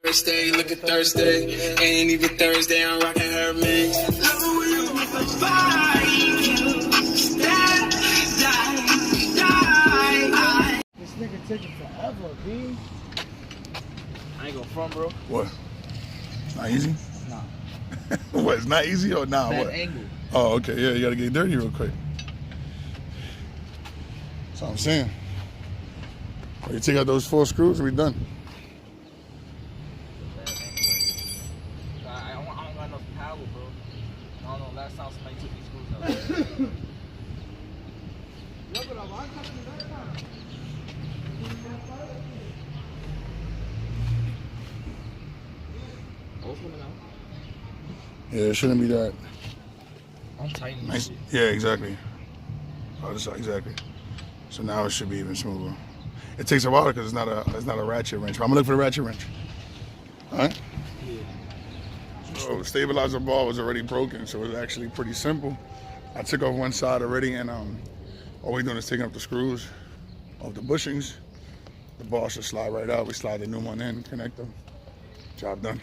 Thursday, look at Thursday. Ain't even Thursday, I'm rocking her mix. This nigga taking forever, B. I ain't gonna front, bro. What? Not easy? Nah. What? It's not easy or nah? Bad What? angle. Oh, okay. Yeah, you gotta get dirty real quick. That's what I'm saying. When you take out those 4 screws, we done. Bad angle. I don't got enough power, bro. I don't know. Last time somebody took these screws out. Yeah, it shouldn't be that. I'm tightening Nice. shit. Yeah, exactly. Oh, this exactly. So now it should be even smoother. It takes a while because it's not a ratchet wrench. But I'm gonna look for the ratchet wrench. All right. Yeah. So the stabilizer ball was already broken, so it's actually pretty simple. I took off one side already, and all we're doing is taking up the screws of the bushings. The ball should slide right out. We slide the new one in, connect them. Job done.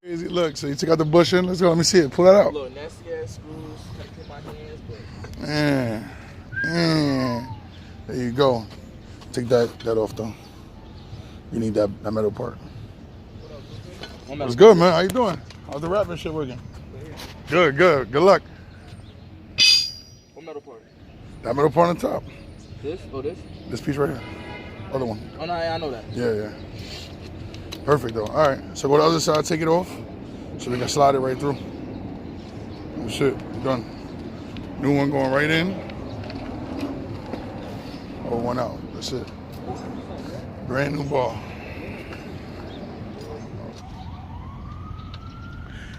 Crazy. Look, so you took out the bushing. Let's go. Let me see it. Pull that out. Little nasty ass screws. Gotta clean my hands, but. Yeah. There you go. Take that off though. You need that metal part. What's good, man? How you doing? How's the wrapping shit working? Good. Good luck. What metal part? That metal part on top. This? Oh, this? This piece right here. Other one. Oh, no, I know that. Yeah. Perfect though. All right. So go to the other side, take it off, so we can slide it right through. Oh shit, done. New one going right in. Old one out. That's it. Brand new ball.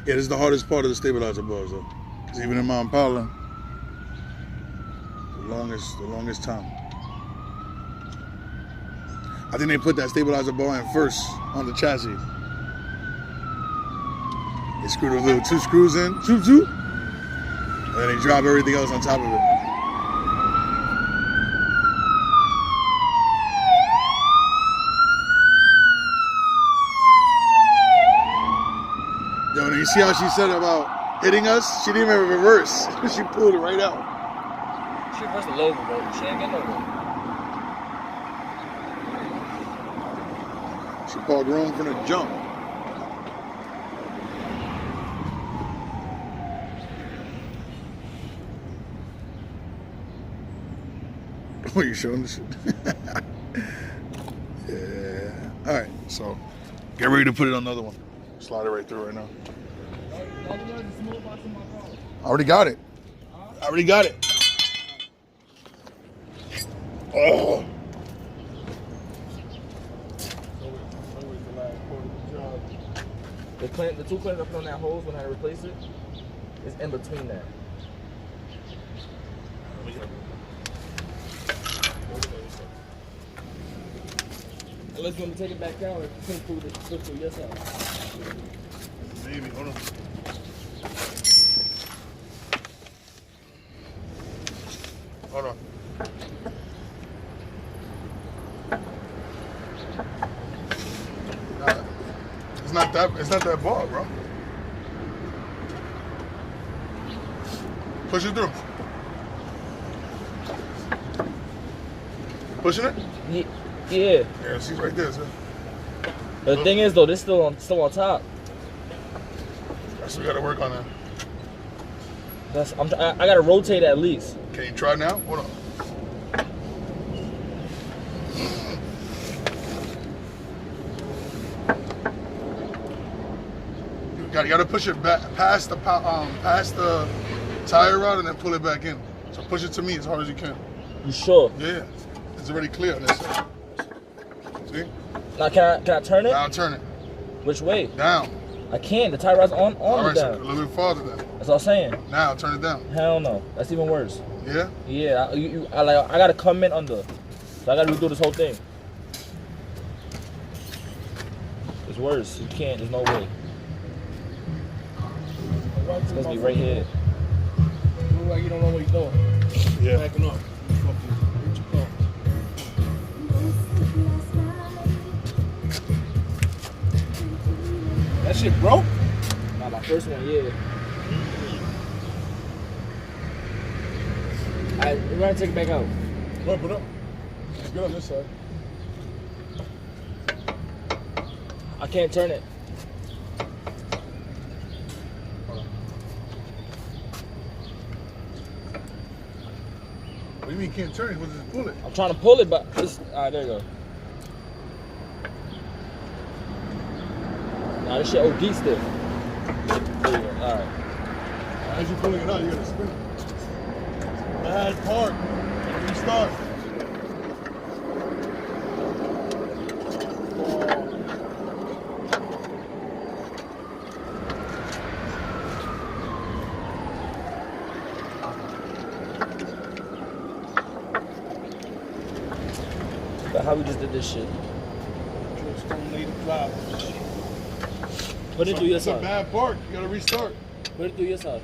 Yeah, this is the hardest part of the stabilizer balls though, because even in my Impala, the longest time. I think they put that stabilizer ball in first on the chassis. They screwed those little 2 screws in, and then they drop everything else on top of it. Yo, and you see how she said about hitting us? She didn't even reverse. She pulled it right out. She reversed the logo, bro. She ain't got no logo. She called wrong from the jump. What are you showing this shit? Yeah. All right. So get ready to put it on the other one. Slide it right through right now. I already got it. Oh. The 2 clamps I put on that hose when I replace it is in between that. Unless you want to take it back out or put through the slip through your side. Maybe. Hold on. Hold on. It's not that ball, bro. Push it through. Pushing it? Yeah. Yeah, see right there, sir. The thing is though, this still on top. That's what we gotta work on that. I gotta rotate at least. Can you try now? Hold on. You gotta push it back past the tire rod and then pull it back in. So push it to me as hard as you can. You sure? Yeah, it's already clear on this side. See? Now can I turn it? Now turn it. Which way? Down. I can't. The tire rod's on All right, down. so a little bit farther then. That's what I'm saying. Now turn it down. Hell no. That's even worse. Yeah? Yeah. I gotta come in under. So I gotta redo this whole thing. It's worse. You can't. There's no way. It's supposed to be right here. Look like you don't know what you're doing. Yeah. Backing up. What you call? That shit broke? Nah, my first one, yeah. Alright, we're gonna take it back out. Put it up. It's good on this side. I can't turn it. What do you mean can't turn it? What's this pull it? I'm trying to pull it, but it's alright. There you go. Nah, this shit OD stiff. There you go. Alright. As you're pulling it out, you gotta spin it. Bad park. Restart. But how we just did this shit? Just don't lay the drive. Put it through your It's a side. bad park. You gotta restart. Put it through your side.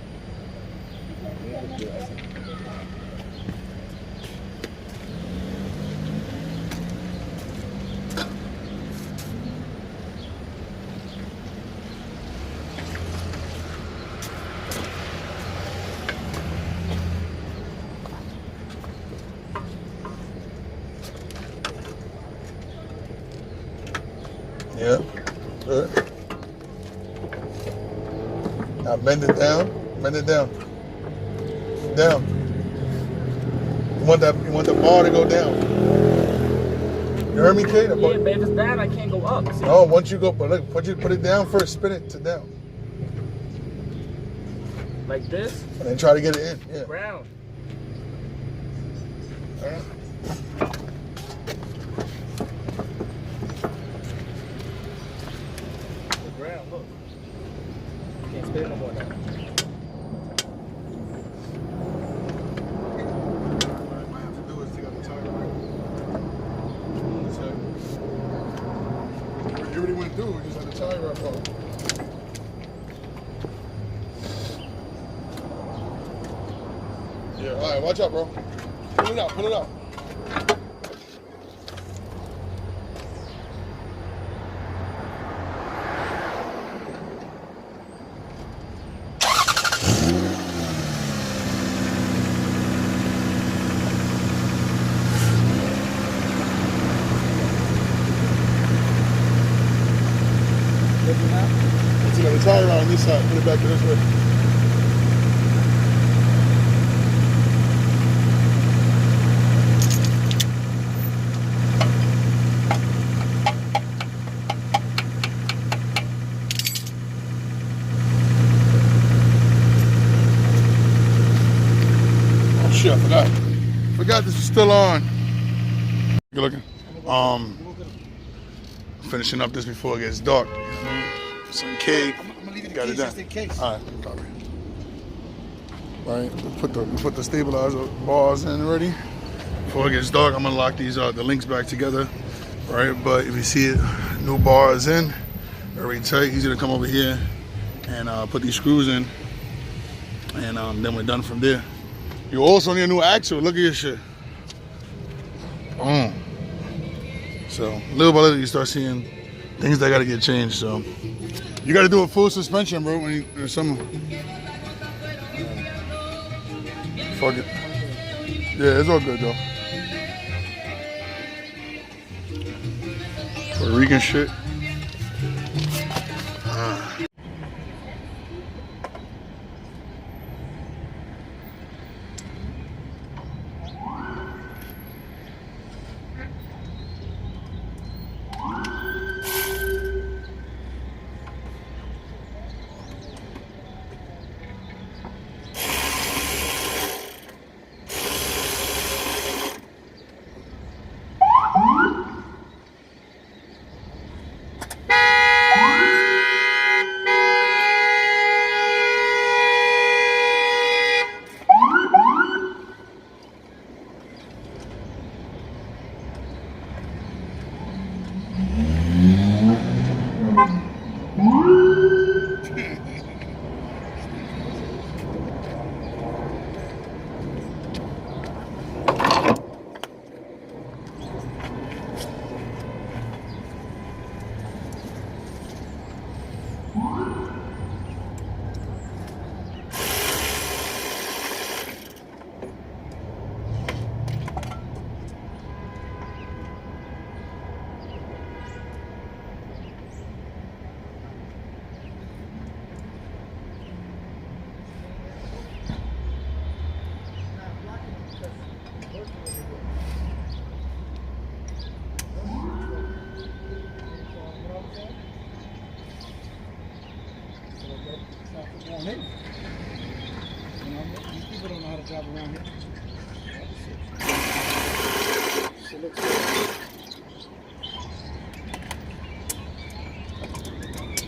Yeah. Good. Now bend it down. Bend it down. Down. You want the bar to go down. You heard me, Kate? Yeah, but if it's bad, I can't go up. See? No, once you go, but look, put it down first. Spin it to down, Like this? and then try to get it in. Yeah. Ground. All right. The ground, look. Can't spin it no more now. What I might have to do is take out the tire rack. This side. You already went through. We just had the tire rack off. Yeah. All right. Watch out, bro. Pull it out. Pull it out. Take out the tire out on this side. Put it back to this way. Oh shit! I forgot. Forgot this was still on. Good looking. Finishing up this before it gets dark. Some cake. I'm gonna leave it Got in it case, done. just in case. All right, copy. Right, we put the stabilizer bars in already. Before it gets dark, I'm gonna lock these the links back together. Right, but if you see it, new bars in, very tight. He's gonna come over here and put these screws in, and then we're done from there. You also need a new axle. Look at your shit. Boom. So little by little, you start seeing things that gotta get changed. So you gotta do a full suspension, bro. When you some. Fuck it. Yeah, it's all good though. Puerto Rican shit. Around here. You know, these people don't know how to drive around here. Shit looks good.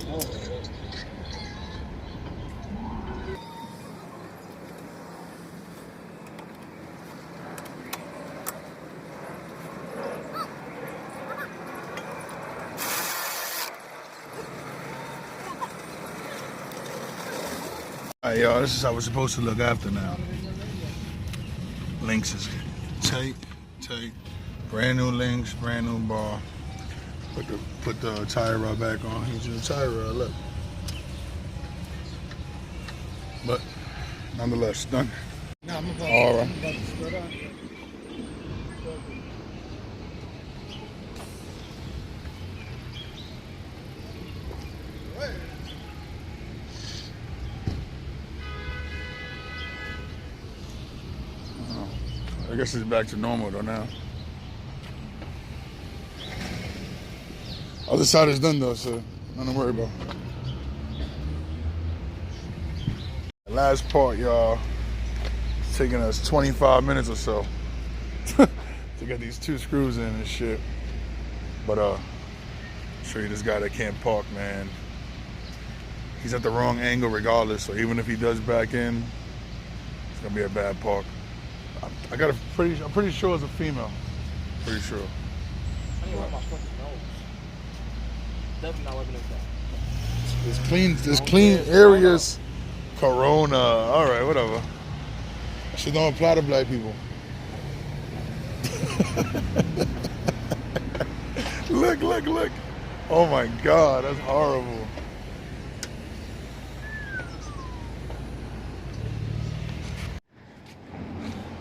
Oh. All right, y'all, this is how we're supposed to look after now. Links is tight. Brand new links, brand new bar. Put the tire rod back on. Here's the tire rod, look. But nonetheless, done. No, I'm about, All right. I'm about to split out. I guess it's back to normal though now. Other side is done though, so nothing to worry about. Last part, y'all. It's taking us 25 minutes or so to get these 2 screws in and shit. But show you this guy that can't park, man. He's at the wrong angle regardless, so even if he does back in, it's gonna be a bad park. I'm pretty sure it's a female. Pretty sure. I need to wipe my fucking nose. Definitely not wiping this down. There's clean areas. Corona. All right, whatever. That shit don't apply to black people. Look. Oh my God, that's horrible.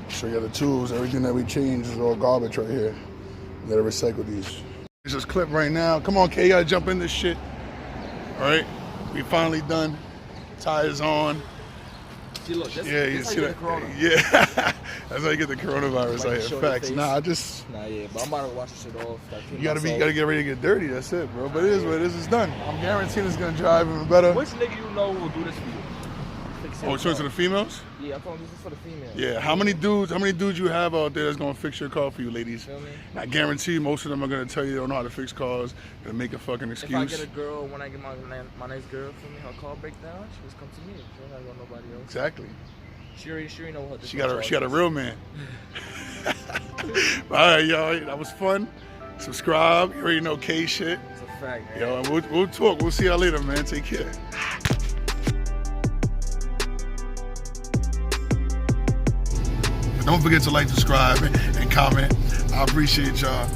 Show you the tools. Everything that we change is all garbage right here. We gotta recycle these. It's just clip right now. Come on, K, you gotta jump in this shit. All right, we finally done. Tires on. See, look, that's, Yeah, you that's see how that? corona. Yeah, that's how you get the coronavirus. Like, Like, show facts. your Nah, face. Nah, yeah, but I'm about to wash this shit off. You gotta get ready to get dirty. That's it, bro. But it is what it is. It's done. I'm guaranteeing it's gonna drive even better. Which nigga you know will do this for you? Oh, it's to the females? Yeah, I'm talking this is for the females. Yeah. How many dudes you have out there that's gonna fix your car for you, ladies? Feel me? I guarantee most of them are gonna tell you they don't know how to fix cars. Gonna make a fucking excuse. If I get a girl, when I get my nice girl for me, her car break down, she just come to me. She don't gotta go nobody else. Exactly. She already know what. She got a real man. All right, y'all. That was fun. Subscribe. You already know K shit. It's a fact, man. Yo, and we'll talk. We'll see y'all later, man. Take care. Don't forget to like, subscribe, and comment. I appreciate y'all.